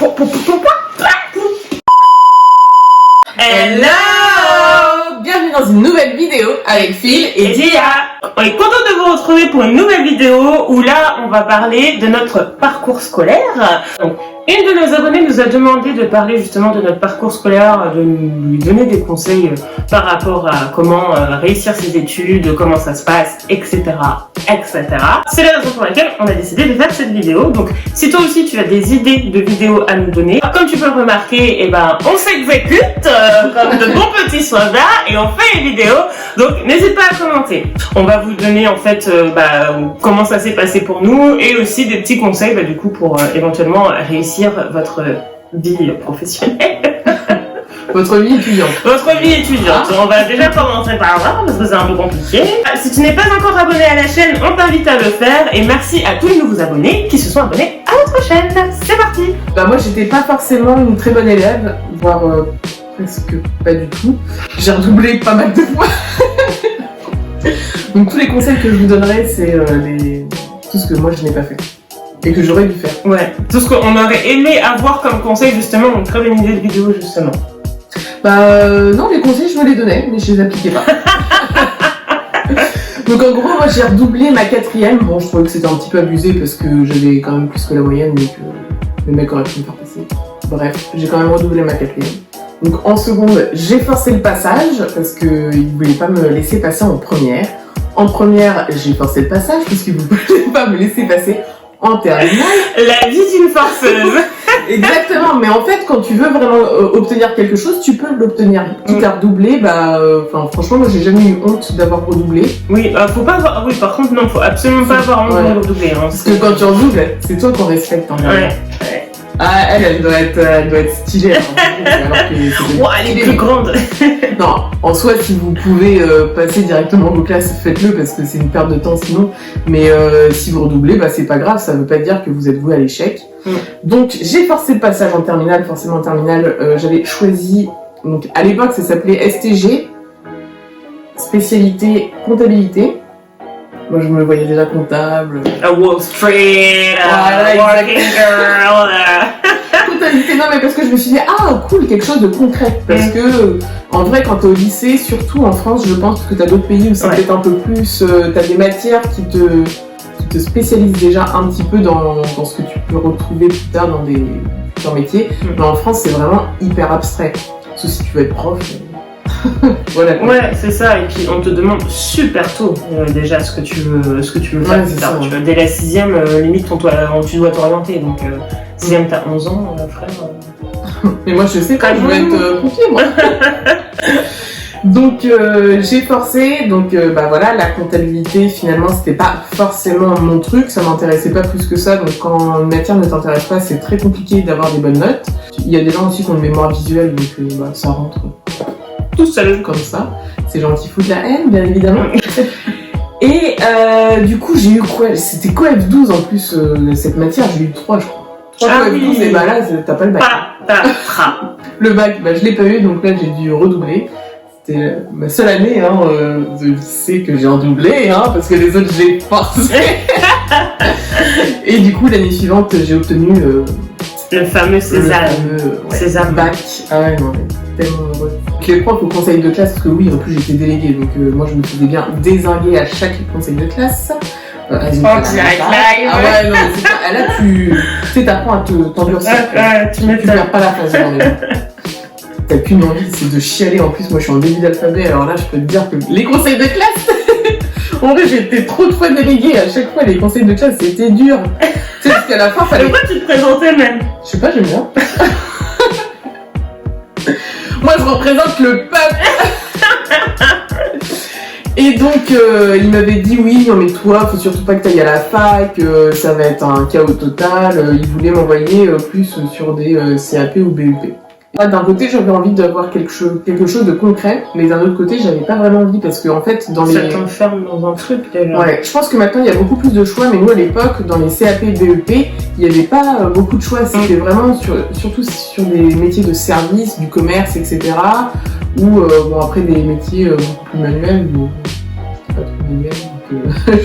Hello! Bienvenue dans une nouvelle vidéo avec Phil et Dia. On est content de vous retrouver pour une nouvelle vidéo où là on va parler de notre parcours scolaire. Donc, une de nos abonnés nous a demandé de parler justement de notre parcours scolaire, de lui donner des conseils par rapport à comment réussir ses études, comment ça se passe, etc. etc. C'est la raison pour laquelle on a décidé de faire cette vidéo. Donc si toi aussi tu as des idées de vidéos à nous donner, comme tu peux le remarquer, on s'exécute comme de bons petits soldats et on fait les vidéos. Donc n'hésite pas à commenter. On va vous donner en fait comment ça s'est passé pour nous et aussi des petits conseils du coup pour éventuellement réussir votre vie professionnelle. Votre vie étudiante. Votre vie étudiante. On va déjà commencer par là parce que c'est un peu compliqué. Si tu n'es pas encore abonné à la chaîne, on t'invite à le faire et merci à tous les nouveaux abonnés qui se sont abonnés à notre chaîne. C'est parti. Moi j'étais pas forcément une très bonne élève, voire presque pas du tout. J'ai redoublé pas mal de fois. Donc tous les conseils que je vous donnerai, c'est tout ce que moi je n'ai pas fait. Et que j'aurais dû faire. Ouais, tout ce qu'on aurait aimé avoir comme conseil justement, on crée une idée de vidéo justement. Non, les conseils je me les donnais, mais je les appliquais pas. Donc en gros, moi j'ai redoublé ma 4ème. Bon, je trouvais que c'était un petit peu abusé parce que j'avais quand même plus que la moyenne et que le mec aurait pu me faire passer. Bref, j'ai quand même redoublé ma 4ème. Donc en seconde, j'ai forcé le passage parce qu'il voulait pas me laisser passer en première. En première, j'ai forcé le passage parce qu'il voulait pas me laisser passer en terminale. La vie d'une forceuse. Exactement, mais en fait, quand tu veux vraiment obtenir quelque chose, tu peux l'obtenir. Quitte à redoubler, franchement, moi j'ai jamais eu honte d'avoir redoublé. Oui, faut pas avoir. Oui, par contre, non, faut absolument pas avoir honte de redoubler. Hein, parce que quand tu redoubles, c'est toi qu'on respecte en fait. Ouais. Ah, elle doit être stylée. Alors que elle est plus grande. Non, en soi, si vous pouvez passer directement vos classes, faites-le parce que c'est une perte de temps sinon. Mais si vous redoublez, c'est pas grave, ça veut pas dire que vous êtes voué à l'échec. Donc, j'ai forcé le passage en terminale. Forcément, en terminale, j'avais choisi. Donc, à l'époque, ça s'appelait STG, spécialité comptabilité. Moi, je me voyais déjà comptable. A Wall Street, working girl. Comptabilité, non, mais parce que je me suis dit, cool, quelque chose de concret. Parce que, en vrai, quand t'es au lycée, surtout en France, je pense que t'as d'autres pays où c'est peut-être un peu plus. T'as des matières qui te spécialisent déjà un petit peu dans ce que tu peux retrouver plus tard dans des métiers. Mais en France, c'est vraiment hyper abstrait. Sauf si tu veux être prof. Voilà. Ouais, c'est ça. Et puis on te demande super tôt déjà ce que tu veux faire plus tard. Dès la 6ème, limite tu dois t'orienter. Donc 6ème, t'as 11 ans, frère. Mais moi je sais quand je veux être pompier, moi. Donc j'ai forcé. Donc voilà, la comptabilité finalement c'était pas forcément mon truc. Ça m'intéressait pas plus que ça. Donc quand une matière ne t'intéresse pas, c'est très compliqué d'avoir des bonnes notes. Il y a des gens aussi qui ont une mémoire visuelle, donc ça rentre. Tout seul comme ça, ces gens qui foutent la haine bien évidemment. Et du coup j'ai eu quoi? C'était quoi F12 en plus cette matière? J'ai eu 3 je crois. 3 F12 et là t'as pas le bac. Le bac, je l'ai pas eu donc là j'ai dû redoubler. C'était ma seule année de lycée que j'ai redoublé parce que les autres j'ai forcé. Et du coup l'année suivante j'ai obtenu le fameux César. César bac. Ah ouais non mais tellement heureux. Les profs au conseil de classe, parce que oui, en plus j'étais déléguée, donc moi je me faisais bien dézinguer à chaque conseil de classe. Ah ouais, non, c'est pas. Là, tu sais, t'apprends à t'endurcir. Tu perds pas la face, t'as qu'une envie, c'est de chialer. En plus, moi je suis en début d'alphabet, alors là, je peux te dire que les conseils de classe, en vrai, j'ai été trop de fois déléguée. À chaque fois, les conseils de classe, c'était dur. Tu sais, parce qu'à la fin, fallait. Pourquoi tu te présentais même? Je sais pas, j'aime bien. Moi, je représente le peuple. Et donc, il m'avait dit oui, non mais toi, faut surtout pas que t'ailles à la fac, ça va être un chaos total. Il voulait m'envoyer plus sur des CAP ou BEP. D'un côté, j'avais envie d'avoir quelque chose de concret, mais d'un autre côté, j'avais pas vraiment envie parce que en fait, ça t'enferme dans un truc déjà. Ouais, je pense que maintenant il y a beaucoup plus de choix, mais nous à l'époque, dans les CAP et BEP, il n'y avait pas beaucoup de choix. C'était vraiment surtout sur des métiers de service, du commerce, etc. Ou après des métiers beaucoup plus manuels, ou pas trop manuels.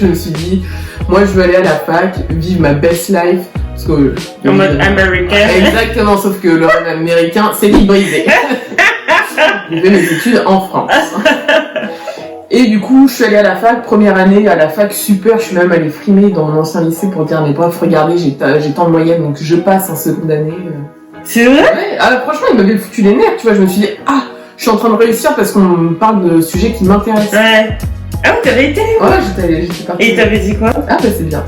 je me suis dit, moi je veux aller à la fac, vivre ma best life. Parce que, en mode américain. Exactement, sauf que le rêve américain, c'est librisé. J'ai fait mes études en France. Et du coup, je suis allée à la fac, première année, à la fac, super, je suis même allée frimer dans mon ancien lycée pour dire, mais bref, regardez, j'ai tant de moyenne, donc je passe en seconde année. C'est vrai? Ouais, alors franchement, il m'avait foutu les nerfs, tu vois, je me suis dit, je suis en train de réussir parce qu'on me parle de sujets qui m'intéressent. Ouais. Ah oui, t'avais été? Ouais, j'étais partie. Et t'avais dit quoi? Ah bah c'est bien.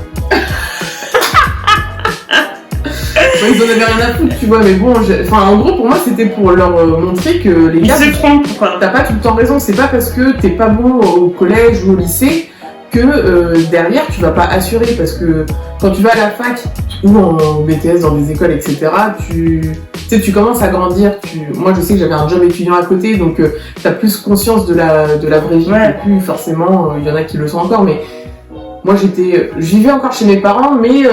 Ouais, ils en avaient rien à foutre, tu vois, mais bon, en gros, pour moi, c'était pour leur montrer que les gars... Ils se trompent, quoi. T'as pas tout le temps raison, c'est pas parce que t'es pas bon au collège ou au lycée que derrière, tu vas pas assurer, parce que quand tu vas à la fac ou en BTS dans des écoles, etc., tu commences à grandir. Moi, je sais que j'avais un job étudiant à côté, donc t'as plus conscience de la vraie vie. Ouais. Et plus forcément, il y en a qui le sont encore, mais moi, je vivais encore chez mes parents, mais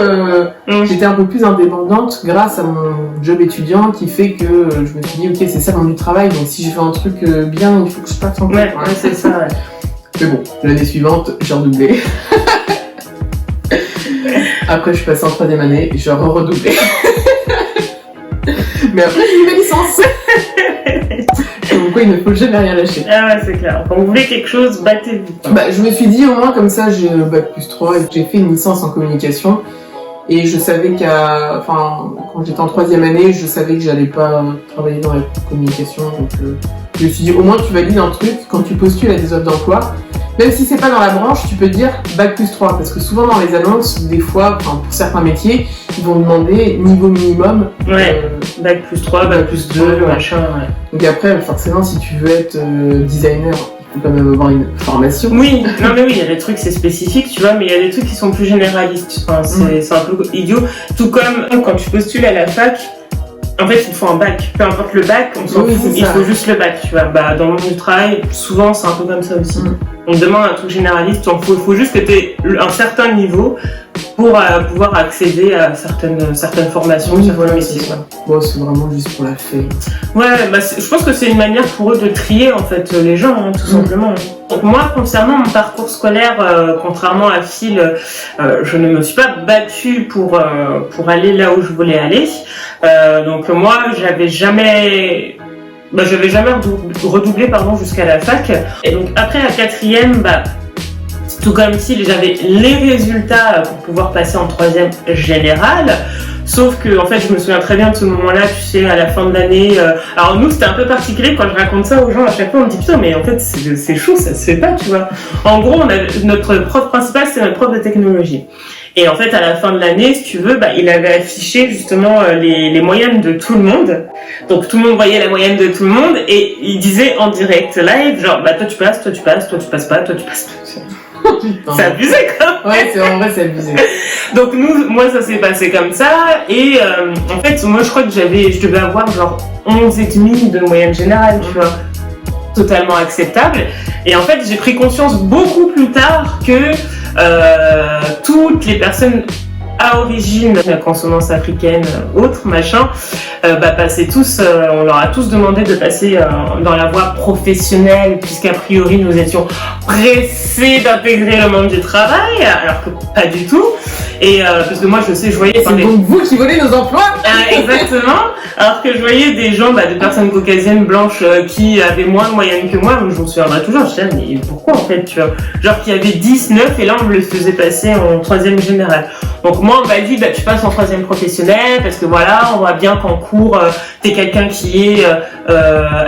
j'étais un peu plus indépendante grâce à mon job étudiant qui fait que je me suis dit, ok, c'est ça mon travail, donc si je fais un truc bien, il faut que je passe en Ouais, c'est ça, ouais. Mais bon, l'année suivante, j'ai redoublé. Après, je suis passée en troisième année et j'ai redoublé. Mais après, j'ai eu ma licence. Donc, quoi, il ne faut jamais rien lâcher. Ah ouais, c'est clair. Quand vous voulez quelque chose, battez-vous. Bah, je me suis dit, au moins, comme ça, j'ai Bac+3 et j'ai fait une licence en communication. Et je savais quand j'étais en troisième année, je savais que j'allais pas travailler dans la communication. Donc, je me suis dit, au moins, tu valides un truc quand tu postules à des offres d'emploi. Même si c'est pas dans la branche, tu peux dire Bac+3. Parce que souvent, dans les annonces, des fois, pour certains métiers, ils vont demander niveau minimum. Ouais, Bac+3, Bac+2, machin, ouais. Donc après, forcément, si tu veux être designer, il faut quand même avoir une formation. Oui, non mais oui, il y a des trucs c'est spécifique, tu vois, mais il y a des trucs qui sont plus généralistes. Enfin, c'est un peu idiot. Tout comme quand tu postules à la fac, en fait, il faut un bac. Peu importe le bac, on s'en fout, il faut juste le bac, tu vois. Bah, dans le monde du travail, souvent, c'est un peu comme ça aussi. On te demande un truc généraliste, il faut juste que tu aies un certain niveau pour pouvoir accéder à certaines formations, certains métiers. Bon, c'est vraiment juste pour la fame. Ouais, bah, je pense que c'est une manière pour eux de trier en fait les gens, hein, tout simplement. Donc moi, concernant mon parcours scolaire, contrairement à Phil, je ne me suis pas battue pour aller là où je voulais aller. Donc moi, j'avais jamais redoublé jusqu'à la fac. Et donc après la quatrième, tout comme si j'avais les résultats pour pouvoir passer en troisième générale. Sauf que, en fait, je me souviens très bien de ce moment-là, tu sais, à la fin de l'année. Alors nous, c'était un peu particulier quand je raconte ça aux gens. À chaque fois, on me dit putain, mais en fait, c'est chaud, ça se fait pas, tu vois. En gros, notre prof principal, c'est notre prof de technologie. Et en fait, à la fin de l'année, si tu veux, il avait affiché justement les moyennes de tout le monde. Donc tout le monde voyait la moyenne de tout le monde et il disait en direct live, genre, toi tu passes, toi tu passes, toi tu passes pas, toi tu passes pas. C'est abusé quoi. Ouais, en vrai c'est abusé. Donc moi ça s'est passé comme ça et en fait moi je crois que je devais avoir genre 11,5 de moyenne générale, tu vois, totalement acceptable. Et en fait j'ai pris conscience beaucoup plus tard que toutes les personnes à origine de la consonance africaine, autre machin, passaient tous, on leur a tous demandé de passer dans la voie professionnelle, puisqu'a priori nous étions pressés d'intégrer le monde du travail, alors que pas du tout. Et parce que moi je voyais... C'est donc vous qui volez nos emplois. Exactement. Alors que je voyais des gens, des personnes caucasiennes blanches qui avaient moins de moyenne que moi, je me souviendrai toujours, je disais mais pourquoi en fait, tu vois, genre qui avait 10, 9 et là on me le faisait passer en troisième générale. Donc moi on m'a dit tu passes en troisième professionnel parce que voilà, on voit bien qu'en cours t'es quelqu'un qui est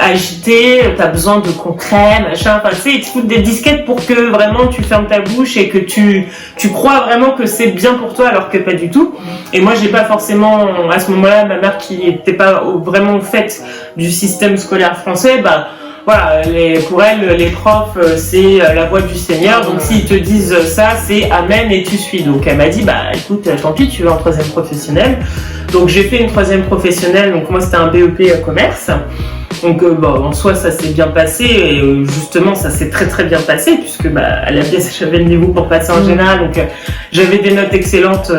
agité, t'as besoin de concret, machin, enfin tu sais, ils te foutent des disquettes pour que vraiment tu fermes ta bouche et que tu crois vraiment que c'est bien pour toi alors que pas du tout. Et moi j'ai pas forcément, à ce moment-là, ma mère qui était pas vraiment au fait du système scolaire français, voilà, pour elle, les profs, c'est la voix du Seigneur, donc s'ils te disent ça, c'est amen et tu suis. Donc elle m'a dit, écoute, tant pis, tu vas en troisième professionnelle. Donc j'ai fait une troisième professionnelle, donc moi c'était un BEP commerce. Donc en soi ça s'est bien passé et justement ça s'est très très bien passé puisque à la pièce j'avais le niveau pour passer en général, donc j'avais des notes excellentes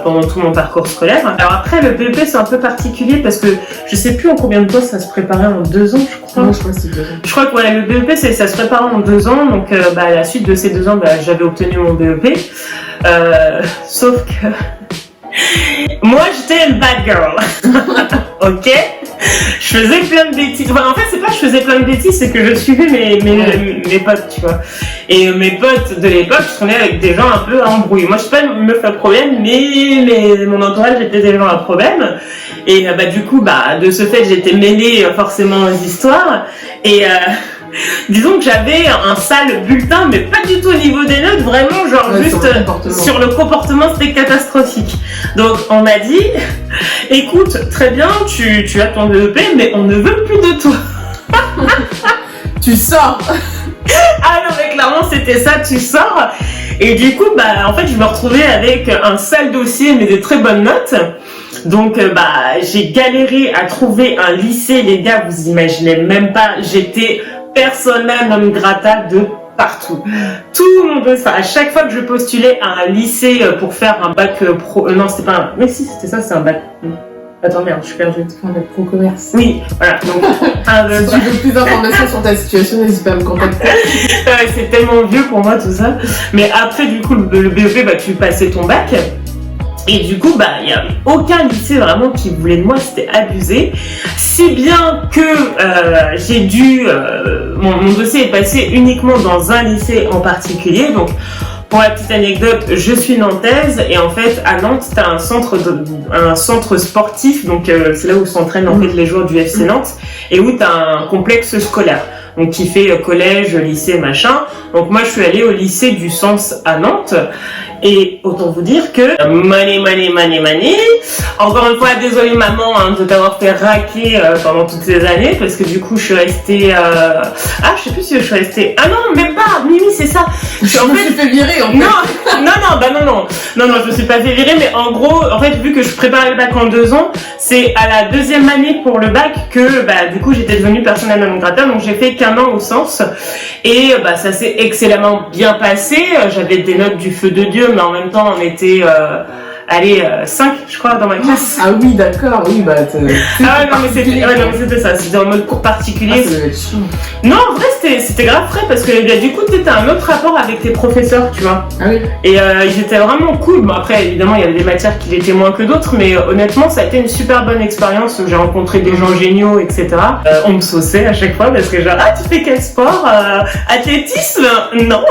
pendant tout mon parcours scolaire. Alors après le BEP c'est un peu particulier parce que je sais plus en combien de temps ça se préparait, en 2 ans je crois. Moi je crois que c'est 2 ans. Je crois que le BEP ça se préparait en 2 ans, donc à la suite de ces 2 ans j'avais obtenu mon BEP. Sauf que moi j'étais une bad girl. Ok, je faisais plein de bêtises. Enfin, en fait, c'est pas que je faisais plein de bêtises, c'est que je suivais mes potes, tu vois. Et mes potes de l'époque, je traînais avec des gens un peu à embrouille. Moi, je suis pas une meuf à problème, mais mon entourage était des gens à problème. Et du coup, de ce fait, j'étais mêlée forcément aux histoires. Et disons que j'avais un sale bulletin, mais pas du tout au niveau des notes, vraiment juste sur le comportement, c'était catastrophique. Donc on m'a dit, écoute, très bien, tu as ton BEP, mais on ne veut plus de toi. Tu sors. Ah non mais clairement c'était ça, tu sors. Et du coup en fait je me retrouvais avec un sale dossier mais des très bonnes notes. Donc j'ai galéré à trouver un lycée, les gars, vous imaginez même pas, j'étais persona non grata de partout. Tout le monde, à chaque fois que je postulais à un lycée pour faire un bac pro, non c'était pas un, mais si c'était ça, c'est un bac. Attends merde, je suis perdue. Un bac pro commerce. Oui, voilà. Donc, si tu veux plus d'informations sur ta situation, n'hésite pas à me contacter. C'est tellement vieux pour moi tout ça. Mais après du coup le BEP, tu passais ton bac. Et du coup, il n'y avait aucun lycée vraiment qui voulait de moi, c'était abusé. Si bien que j'ai dû... mon dossier est passé uniquement dans un lycée en particulier. Donc, pour la petite anecdote, je suis nantaise et en fait, à Nantes, tu as un centre sportif. Donc, c'est là où s'entraînent en fait les joueurs du FC Nantes et où tu as un complexe scolaire. Donc, qui fait collège, lycée, machin. Donc, moi, je suis allée au lycée du Sens à Nantes. Et autant vous dire que money. Encore une fois, désolée maman de t'avoir fait raquer pendant toutes ces années, parce que du coup je suis restée. Je sais plus si je suis restée. Ah non, même pas. Mimi, c'est ça. Je me suis fait virer en fait. Non, je me suis pas fait virer, mais en gros, en fait, vu que je préparais le bac en 2 ans, c'est à la 2e année pour le bac que du coup j'étais devenue persona non grata, donc j'ai fait qu'1 an au Sens et ça s'est excellemment bien passé. J'avais des notes du feu de Dieu. Mais en même temps, on était 5, je crois, dans ma classe. Ah oui, d'accord, oui, non, mais c'était ça, c'était en mode cours particulier. Ça devait être chiant. Non, en vrai, c'était grave frais parce que du coup, t'as un autre rapport avec tes professeurs, tu vois. Ah oui. Et ils étaient vraiment cool. Bon, après, évidemment, il y avait des matières qui l'étaient moins que d'autres, mais honnêtement, ça a été une super bonne expérience où j'ai rencontré des gens géniaux, etc. On me sauçait à chaque fois parce que genre, tu fais quel sport? Athlétisme? Non.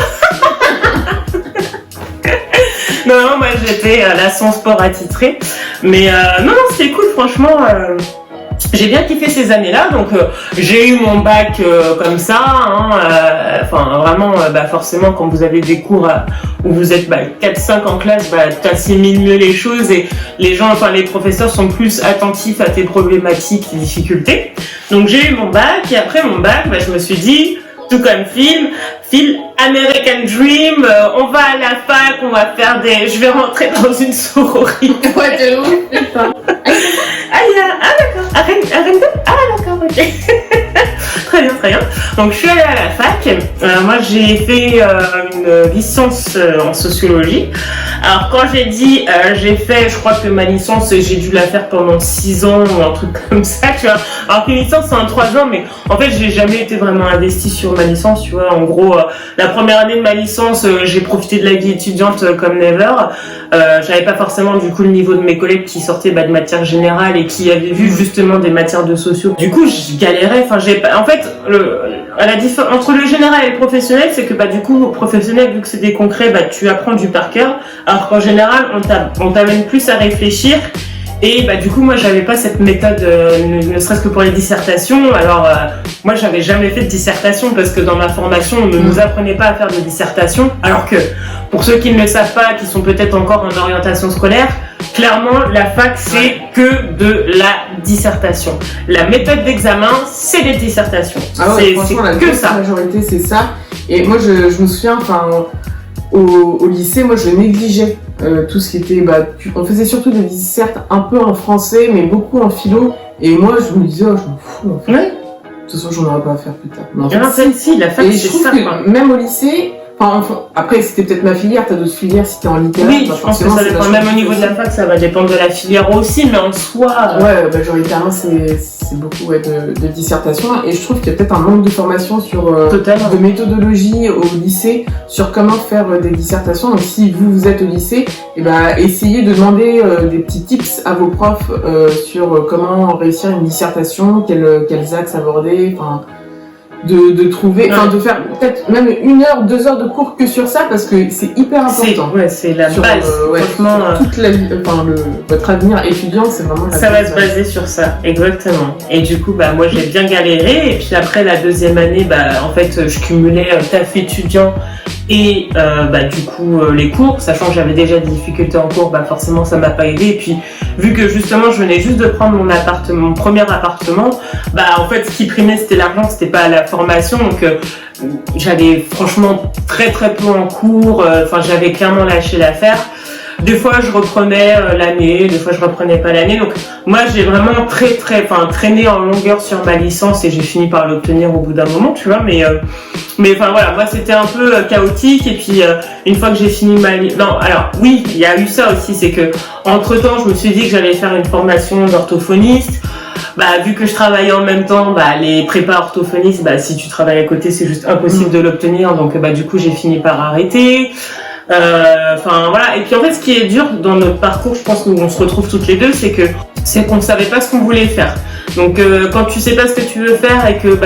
Non, moi j'étais là sans sport attitré, mais non, c'était cool, franchement. J'ai bien kiffé ces années-là, donc j'ai eu mon bac comme ça. Vraiment, forcément, quand vous avez des cours où vous êtes 4-5 en classe, t'assimiles mieux les choses et les gens, les professeurs sont plus attentifs à tes problématiques et difficultés. Donc j'ai eu mon bac et après mon bac, je me suis dit, tout comme Phil, American Dream, on va à la fac, on va faire je vais rentrer dans une sororité. Ouais, t'es lourd, putain. D'accord. D'accord, ok. Très bien. Donc, je suis allée à la fac. Moi, j'ai fait une licence en sociologie. Alors, quand j'ai dit j'ai fait, je crois que ma licence, j'ai dû la faire pendant 6 ans ou un truc comme ça, tu vois. Alors qu'une licence, c'est en 3 ans, mais en fait, j'ai jamais été vraiment investie sur ma licence, tu vois. En gros, la première année de ma licence, j'ai profité de la vie étudiante comme never. J'avais pas forcément, du coup, le niveau de mes collègues qui sortaient de matière générale et qui avaient vu justement des matières de sociaux. Du coup, je galérais. En fait, entre le général et le professionnel, c'est que du coup, au professionnel, vu que c'est des concrets, tu apprends du par cœur. Alors qu'en général, on t'amène plus à réfléchir. Et du coup, moi, j'avais pas cette méthode, ne serait-ce que pour les dissertations. Alors, moi, j'avais jamais fait de dissertation parce que dans ma formation, on ne nous apprenait pas à faire de dissertation. Alors que, pour ceux qui ne le savent pas, qui sont peut-être encore en orientation scolaire, clairement, la fac, c'est que de la dissertation. La méthode d'examen, c'est les dissertations. Ah ouais, c'est la que ça. La majorité, c'est ça. Et moi, je me souviens, au lycée, moi, je négligeais tout ce qui était... on faisait surtout des dissertes un peu en français, mais beaucoup en philo. Et moi, je me disais, je m'en fous, en fait. Ouais. toute façon, j'en aurais pas à faire plus tard. Mais en Non, celle-ci, la fac, et c'est je trouve ça, que quoi. même au lycée, après c'était peut-être ma filière, t'as d'autres filières si t'es en littéraire. Oui, je pense que ça dépend même au niveau de la fac, ça va dépendre de la filière aussi, mais en soi... Ouais, majoritairement c'est beaucoup de dissertation et je trouve qu'il y a peut-être un manque de formation sur de méthodologie au lycée sur comment faire des dissertations. Donc si vous êtes au lycée, et essayez de demander des petits tips à vos profs sur comment réussir une dissertation, quels axes aborder, de trouver, de faire peut-être même 1 heure, 2 heures de cours que sur ça parce que c'est hyper important. C'est la base. Franchement, toute la vie, votre avenir étudiant, c'est vraiment la base. Ça va se baser sur ça, exactement. Et du coup, moi j'ai bien galéré. Et puis après la 2e année, en fait, je cumulais taf étudiant et du coup les cours, sachant que j'avais déjà des difficultés en cours, forcément ça m'a pas aidé. Et puis vu que justement je venais juste de prendre mon premier appartement, en fait ce qui primait c'était l'argent, c'était pas la formation. Donc j'avais franchement très très peu en cours. J'avais clairement lâché l'affaire. Des fois je reprenais l'année, des fois je reprenais pas l'année. Donc moi j'ai vraiment traîné en longueur sur ma licence et j'ai fini par l'obtenir au bout d'un moment, tu vois. Mais voilà, moi c'était un peu chaotique. Et puis une fois que j'ai fini non, alors oui, il y a eu ça aussi, c'est que entre temps je me suis dit que j'allais faire une formation d'orthophoniste. Vu que je travaillais en même temps, les prépas orthophonistes, si tu travailles à côté, c'est juste impossible de l'obtenir. Donc du coup j'ai fini par arrêter. Voilà. Et puis en fait, ce qui est dur dans notre parcours, je pense, où on se retrouve toutes les deux, c'est qu'on ne savait pas ce qu'on voulait faire. Donc quand tu sais pas ce que tu veux faire et que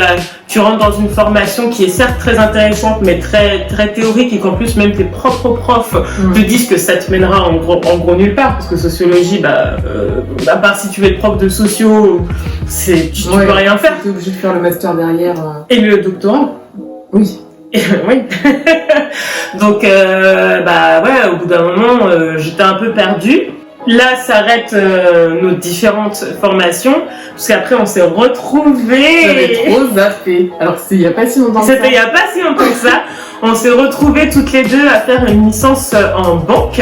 tu rentres dans une formation qui est certes très intéressante mais très très théorique et qu'en plus même tes propres profs te disent que ça te mènera en gros nulle part, parce que sociologie, à part si tu veux être prof de socio, tu peux rien faire. Tu es obligé de faire le master derrière. Et le doctorat. Oui. Oui. Donc au bout d'un moment j'étais un peu perdue. Là s'arrêtent nos différentes formations, parce qu'après on s'est retrouvés. J'avais trop zappé. Alors c'était il y a pas si longtemps que ça. C'était il y a pas si longtemps que ça. On s'est retrouvés toutes les deux à faire une licence en banque.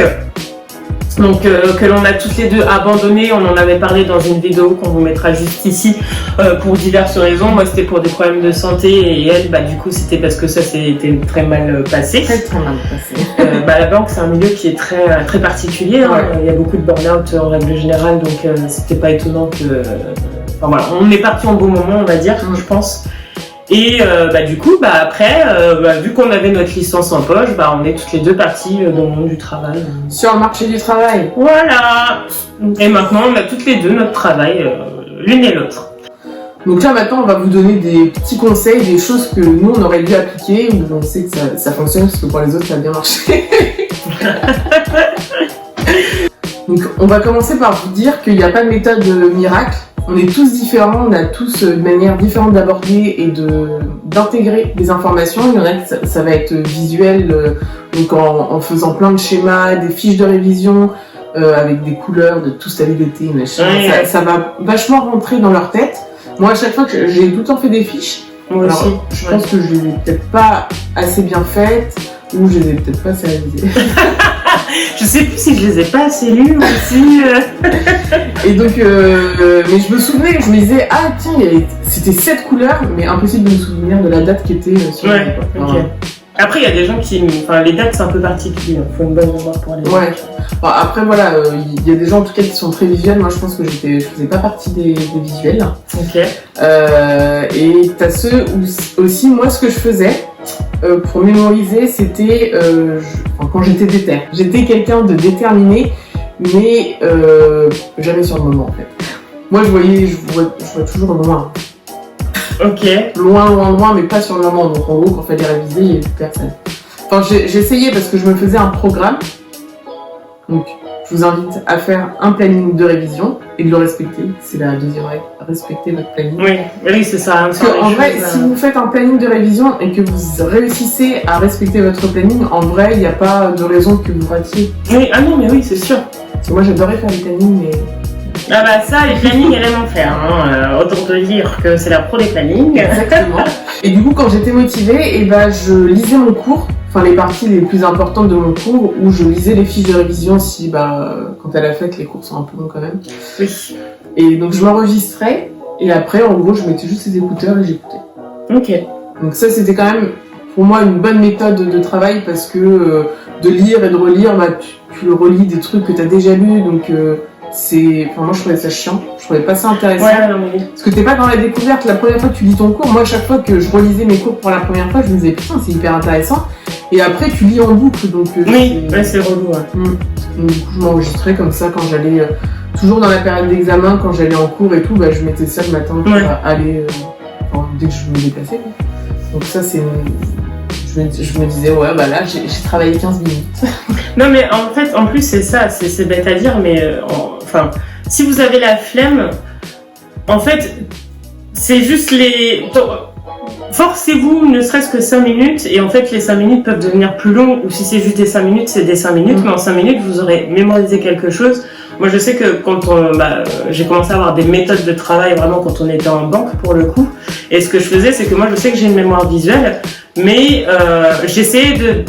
Donc que l'on a toutes les deux abandonné. On en avait parlé dans une vidéo qu'on vous mettra juste ici pour diverses raisons. Moi c'était pour des problèmes de santé et elle du coup c'était parce que ça s'était très mal passé. Très mal passé. La banque c'est un milieu qui est très très particulier. Ouais. Il y a beaucoup de burn-out en règle générale, donc c'était pas étonnant que. Voilà, on est parti en bon moment, on va dire, je pense. Et du coup, après, vu qu'on avait notre licence en poche, on est toutes les deux parties dans le monde du travail. Sur le marché du travail. Voilà. Et maintenant, on a toutes les deux notre travail, l'une et l'autre. Donc là, maintenant, on va vous donner des petits conseils, des choses que nous, on aurait dû appliquer, ou on sait que ça fonctionne, parce que pour les autres, ça a bien marché. Donc, on va commencer par vous dire qu'il n'y a pas de méthode miracle. On est tous différents, on a tous une manière différente d'aborder et d'intégrer des informations. Il y en a que ça va être visuel, donc en faisant plein de schémas, des fiches de révision, avec des couleurs de tout stabilité, machin. Ouais. Ça va vachement rentrer dans leur tête. Moi, à chaque fois que j'ai tout le temps fait des fiches, moi aussi. Je pense que je les ai peut-être pas assez bien faites, ou je les ai peut-être pas assez révisées. Je sais plus si je les ai pas assez lues aussi. Et donc, mais je me souvenais, je me disais, tiens, c'était 7 couleurs, mais impossible de me souvenir de la date qui était sur la okay. Après, il y a des gens qui... les dates, c'est un peu particulier. Il faut une bonne mémoire pour les dates. Après, voilà, il y a des gens, en tout cas, qui sont très visuels. Moi, je pense que je faisais pas partie des visuels. Ok. Et t'as ceux où aussi, moi, ce que je faisais pour mémoriser, c'était quand j'étais déter. J'étais quelqu'un de déterminé, mais jamais sur le moment, en fait. Moi, je vois toujours loin. Ok. Loin, mais pas sur le moment. Donc en gros, quand il fallait réviser, il n'y avait plus personne. J'essayais parce que je me faisais un programme. Donc, je vous invite à faire un planning de révision et de le respecter. C'est la deuxième règle, respecter votre planning. Oui, c'est ça. Parce qu'en vrai, si vous faites un planning de révision et que vous réussissez à respecter votre planning, en vrai, il n'y a pas de raison que vous ratiez. Oui, non, mais oui, c'est sûr. Parce que moi, j'adorais faire les plannings, mais... ça, les plannings, elle aime en faire. Autant te dire que c'est la pro des plannings. Exactement. Et du coup, quand j'étais motivée, je lisais mon cours, les parties les plus importantes de mon cours, où je lisais les fiches de révision quand à la fête, les cours sont un peu longs quand même. Oui. Et donc, je m'enregistrais, Et après, en gros, je mettais juste les écouteurs et j'écoutais. Ok. Donc ça, c'était quand même, pour moi, une bonne méthode de travail parce que de lire et de relire, bah, tu relis des trucs que tu as déjà lus, donc enfin, moi, je trouvais ça chiant. Je trouvais pas ça intéressant. Ouais, non, mais... Parce que t'es pas dans la découverte. La première fois que tu lis ton cours, moi, chaque fois que je relisais mes cours pour la première fois, je me disais, putain, c'est hyper intéressant. Et après, tu lis en boucle, donc... oui, c'est relou, ouais. Donc, du coup, je m'enregistrais comme ça quand j'allais... toujours dans la période d'examen, quand j'allais en cours et tout, bah, je mettais ça le matin pour aller... dès que je me déplaçais, quoi. Donc ça, c'est... Je me disais, ouais, bah là, j'ai travaillé 15 minutes. Non, mais en fait, en plus, c'est ça, c'est bête à dire, mais enfin, si vous avez la flemme, en fait, c'est juste les... Forcez-vous, ne serait-ce que 5 minutes, et en fait, les 5 minutes peuvent devenir plus longues, ou si c'est juste des 5 minutes, c'est des 5 minutes, mais en 5 minutes, vous aurez mémorisé quelque chose. Moi, je sais que quand j'ai commencé à avoir des méthodes de travail vraiment quand on était en banque, pour le coup, et ce que je faisais, c'est que moi, je sais que j'ai une mémoire visuelle, mais j'essayais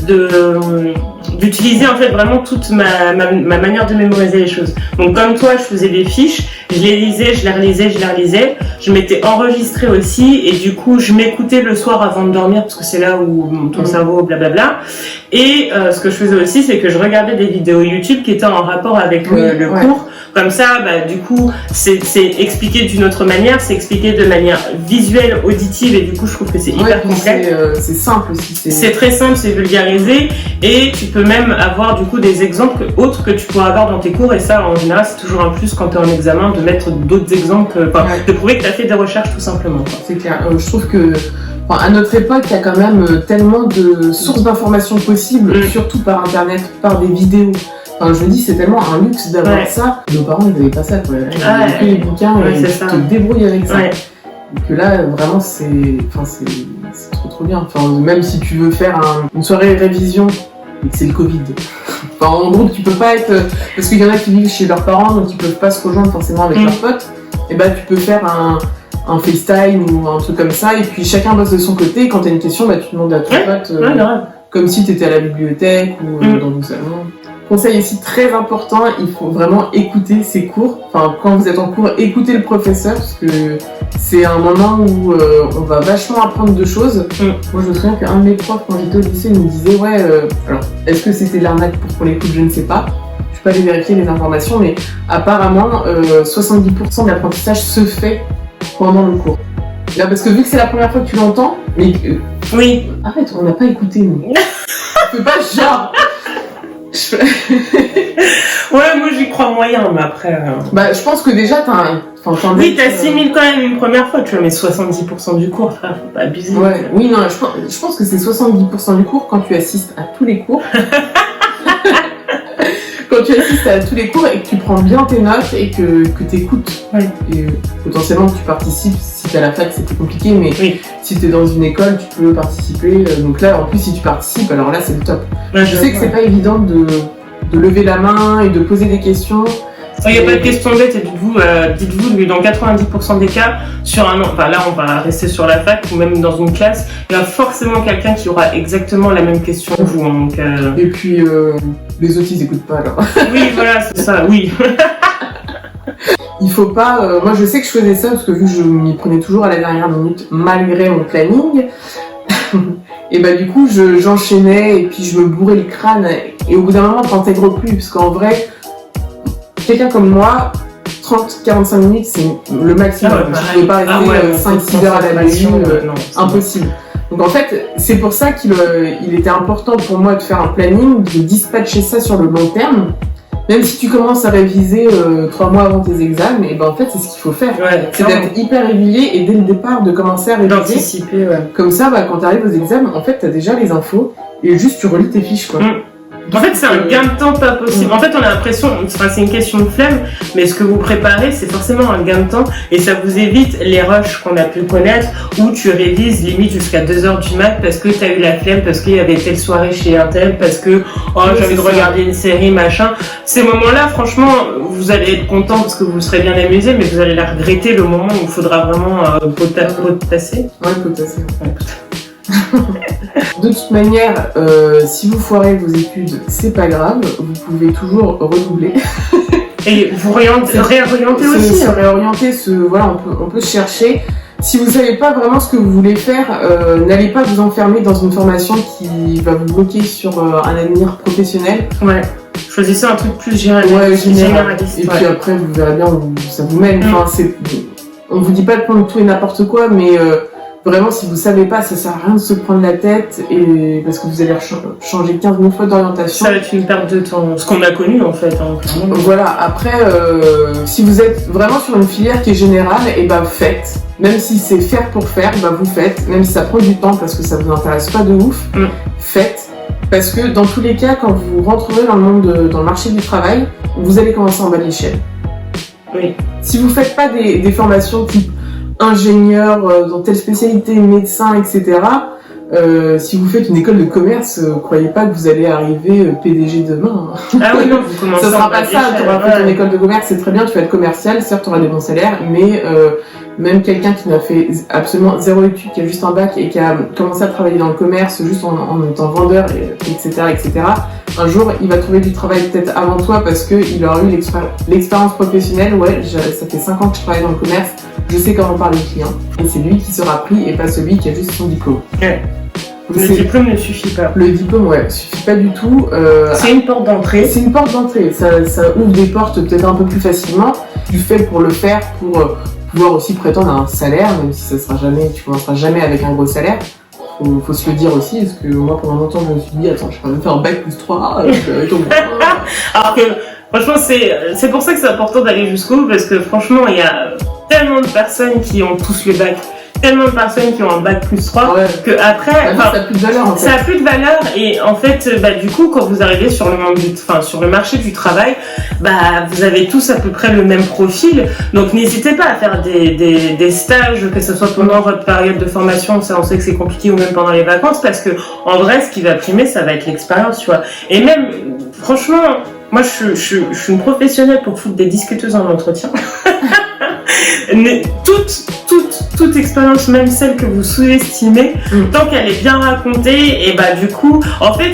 d'utiliser en fait vraiment toute ma manière de mémoriser les choses. Donc comme toi, je faisais des fiches, je les lisais, je les relisais, je m'étais enregistrée aussi et du coup je m'écoutais le soir avant de dormir parce que c'est là où ton cerveau blablabla. Et ce que je faisais aussi, c'est que je regardais des vidéos YouTube qui étaient en rapport avec le cours. Comme ça, bah, du coup, c'est expliqué d'une autre manière, c'est expliqué de manière visuelle, auditive, et du coup, je trouve que c'est hyper complet. C'est simple aussi. C'est très simple, c'est vulgarisé, et tu peux même avoir du coup des exemples autres que tu pourras avoir dans tes cours, et ça, en général, c'est toujours un plus quand tu es en examen, de mettre d'autres exemples, de prouver que tu as fait des recherches tout simplement. C'est clair. Je trouve que à notre époque, il y a quand même tellement de sources d'informations possibles, surtout par Internet, par des vidéos. Enfin, je me dis, c'est tellement un luxe d'avoir ça. Nos parents, ils n'avaient pas ça, quoi. Ils avaient que les bouquins et tu te débrouilles avec ça. Et que là, vraiment, c'est trop bien. Enfin, même si tu veux faire une soirée révision et que c'est le Covid. Enfin, en gros, tu peux pas être... Parce qu'il y en a qui vivent chez leurs parents, donc ils peuvent pas se rejoindre forcément avec leurs potes. Et bah, tu peux faire un FaceTime ou un truc comme ça, et puis chacun bosse de son côté, et quand t'as une question, bah, tu demandes à ton pote, comme si t'étais à la bibliothèque ou dans le salon. Conseil ici très important, il faut vraiment écouter ses cours. Enfin, quand vous êtes en cours, écoutez le professeur, parce que c'est un moment où on va vachement apprendre de choses. Moi, je me souviens qu'un de mes profs, quand j'étais au lycée, il me disait, alors, est-ce que c'était de l'arnaque pour l'écoute, je ne sais pas. Je peux pas aller vérifier les informations, mais apparemment, 70% de l'apprentissage se fait pendant le cours. Là, parce que vu que c'est la première fois que tu l'entends, mais... oui. Arrête, on n'a pas écouté, nous. On fait pas genre... Ouais, moi j'y crois moyen, mais après... Bah, je pense que déjà, oui, t'assimiles quand même une première fois, tu vois, mais 70% du cours, frère, faut pas abuser. Ouais, oui, non, je pense que c'est 70% du cours quand tu assistes à tous les cours. Quand tu assistes à tous les cours et que tu prends bien tes notes et que tu écoutes. Et potentiellement que tu participes, si t'es à la fac c'était compliqué, mais si t'es dans une école tu peux participer. Donc là en plus si tu participes, alors là c'est le top. Je sais que c'est pas évident de lever la main et de poser des questions. Il n'y a pas de question bête, et dites-vous que dans 90% des cas, sur un an, enfin là on va rester sur la fac ou même dans une classe, il y a forcément quelqu'un qui aura exactement la même question que vous. Donc, et puis les autres ils écoutent pas alors. Oui voilà, c'est ça, oui. Il faut pas... moi je sais que je faisais ça parce que vu que je m'y prenais toujours à la dernière minute malgré mon planning. Et bah du coup j'enchaînais et puis je me bourrais le crâne et au bout d'un moment t'intègres plus parce qu'en vrai... Quelqu'un comme moi, 30-45 minutes, c'est le maximum. Je ne peux pas rester 5-6 heures à la maison, impossible. Donc en fait, c'est pour ça qu'il était important pour moi de faire un planning, de dispatcher ça sur le long terme. Même si tu commences à réviser 3 mois avant tes examens, et ben en fait c'est ce qu'il faut faire. C'est d'être hyper régulier et dès le départ de commencer à réviser. D'anticiper, Comme ça, quand tu arrives aux examens, en fait tu as déjà les infos et juste tu relis tes fiches, quoi. En fait, c'est un gain de temps pas possible. En fait, on a l'impression, c'est une question de flemme, mais ce que vous préparez, c'est forcément un gain de temps et ça vous évite les rushs qu'on a pu connaître où tu révises limite jusqu'à 2h du mat parce que t'as eu la flemme, parce qu'il y avait telle soirée chez un tel, parce que j'ai envie de regarder une série, machin. Ces moments-là, franchement, vous allez être content parce que vous serez bien amusé, mais vous allez la regretter le moment où il faudra vraiment potasser. Potasser. De toute manière, si vous foirez vos études, c'est pas grave, vous pouvez toujours redoubler. Et vous réorienter aussi. Se réorienter, voilà, on peut chercher. Si vous savez pas vraiment ce que vous voulez faire, n'allez pas vous enfermer dans une formation qui va vous bloquer sur un avenir professionnel. Ouais. Choisissez un truc plus généraliste. Et puis après, vous verrez bien où ça vous mène. Enfin, on vous dit pas de prendre tout et n'importe quoi, mais vraiment, si vous savez pas, ça sert à rien de se prendre la tête, et parce que vous allez changer 15 000 fois d'orientation. Ça va être une perte de temps, ce qu'on a connu en fait. Voilà, après, si vous êtes vraiment sur une filière qui est générale, et ben faites. Même si c'est faire pour faire, ben vous faites. Même si ça prend du temps parce que ça vous intéresse pas de ouf, faites. Parce que dans tous les cas, quand vous rentrerez dans le marché du travail, vous allez commencer en bas de l'échelle. Oui. Si vous faites pas des formations type ingénieur dans telle spécialité, médecin, etc. Si vous faites une école de commerce, croyez pas que vous allez arriver PDG demain. Ah oui, non, vous commencez. Ça sera pas ça. Tu auras fait ton école de commerce, c'est très bien, tu vas être commercial, certes, tu auras des bons salaires, mais même quelqu'un qui n'a fait absolument zéro étude, qui a juste un bac et qui a commencé à travailler dans le commerce juste en étant vendeur, etc., un jour, il va trouver du travail peut-être avant toi parce qu'il aura eu l'expérience professionnelle. Ouais, ça fait 5 ans que je travaille dans le commerce, je sais comment parler aux clients. Et c'est lui qui sera pris et pas celui qui a juste son diplôme. Ouais. Le diplôme ne suffit pas. Le diplôme, ouais, suffit pas du tout. C'est une porte d'entrée. C'est une porte d'entrée. Ça ouvre des portes peut-être un peu plus facilement. Tu fais pour le faire, pour pouvoir aussi prétendre à un salaire, même si tu commenceras jamais avec un gros salaire. Faut se le dire aussi, parce que moi pendant longtemps je me suis dit attends, je peux même faire un bac plus 3. Alors que franchement c'est pour ça que c'est important d'aller jusqu'au bout, parce que franchement il y a tellement de personnes qui ont tous le bac, tellement de personnes qui ont un bac plus 3 que après ça a plus de valeur en fait. Ça a plus de valeur, et en fait du coup quand vous arrivez sur le marché du travail, vous avez tous à peu près le même profil, donc n'hésitez pas à faire des stages, que ce soit pendant votre période de formation, ça on sait que c'est compliqué, ou même pendant les vacances, parce que en vrai ce qui va primer ça va être l'expérience, tu vois. Et même franchement moi je suis une professionnelle pour foutre des discuteuses en entretien. Toute expérience, même celle que vous sous-estimez, tant qu'elle est bien racontée, et du coup, en fait,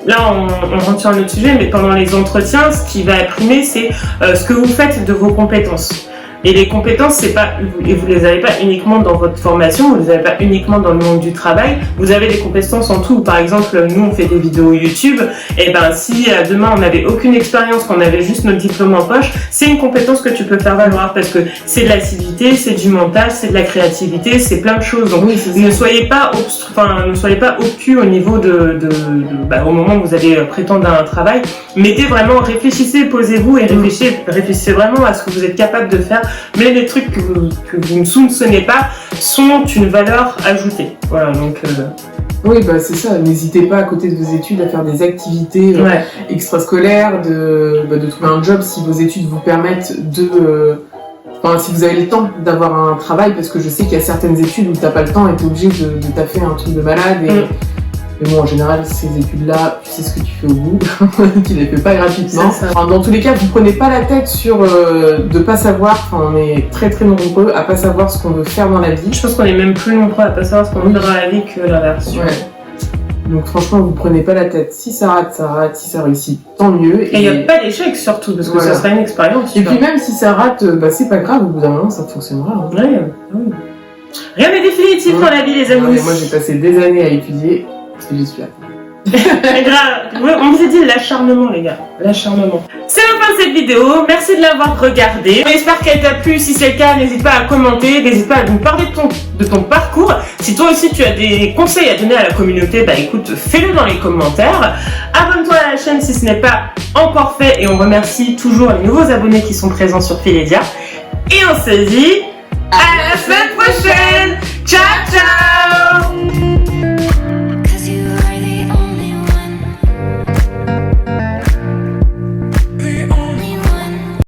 là on rentre sur un autre sujet, mais pendant les entretiens, ce qui va primer, c'est ce que vous faites de vos compétences. Et les compétences, vous les avez pas uniquement dans votre formation, vous les avez pas uniquement dans le monde du travail, vous avez des compétences en tout. Par exemple, nous on fait des vidéos YouTube, et si demain on n'avait aucune expérience, qu'on avait juste notre diplôme en poche, c'est une compétence que tu peux faire valoir, parce que c'est de l'assiduité, c'est du mental, c'est de la créativité, c'est plein de choses. Donc ne soyez pas obtus au niveau au moment où vous allez prétendre à un travail. Réfléchissez, posez-vous et réfléchissez vraiment à ce que vous êtes capable de faire. Mais les trucs que vous ne soupçonnez pas sont une valeur ajoutée. Voilà, donc... Oui, c'est ça. N'hésitez pas à côté de vos études à faire des activités extrascolaires, de trouver un job si vos études vous permettent si vous avez le temps d'avoir un travail, parce que je sais qu'il y a certaines études où t'as pas le temps et t'es obligé de taffer un truc de malade. Mais bon, en général, ces études-là, tu sais ce que tu fais au bout, tu les fais pas gratuitement. Dans tous les cas, vous prenez pas la tête sur de pas savoir, on est très très nombreux à pas savoir ce qu'on veut faire dans la vie. Je pense qu'on est même plus nombreux à pas savoir ce qu'on veut faire dans la vie que l'inverse. Ouais. Donc franchement, vous prenez pas la tête. Si ça rate, ça rate. Si ça réussit, tant mieux. Et il n'y a pas d'échec surtout, parce que ça sera une expérience. Et puis même si ça rate, c'est pas grave, au bout d'un moment, ça fonctionnera. Rien n'est définitif dans la vie, les amis. Moi, j'ai passé des années à étudier. Et j'y suis là. On vous a dit l'acharnement, les gars. L'acharnement. C'est la fin de cette vidéo. Merci de l'avoir regardée. J'espère qu'elle t'a plu. Si c'est le cas, n'hésite pas à commenter. N'hésite pas à nous parler de ton parcours. Si toi aussi tu as des conseils à donner à la communauté, écoute, fais-le dans les commentaires. Abonne-toi à la chaîne si ce n'est pas encore fait. Et on remercie toujours les nouveaux abonnés qui sont présents sur Philédia. Et on se dit à la semaine prochaine. Ciao, ciao.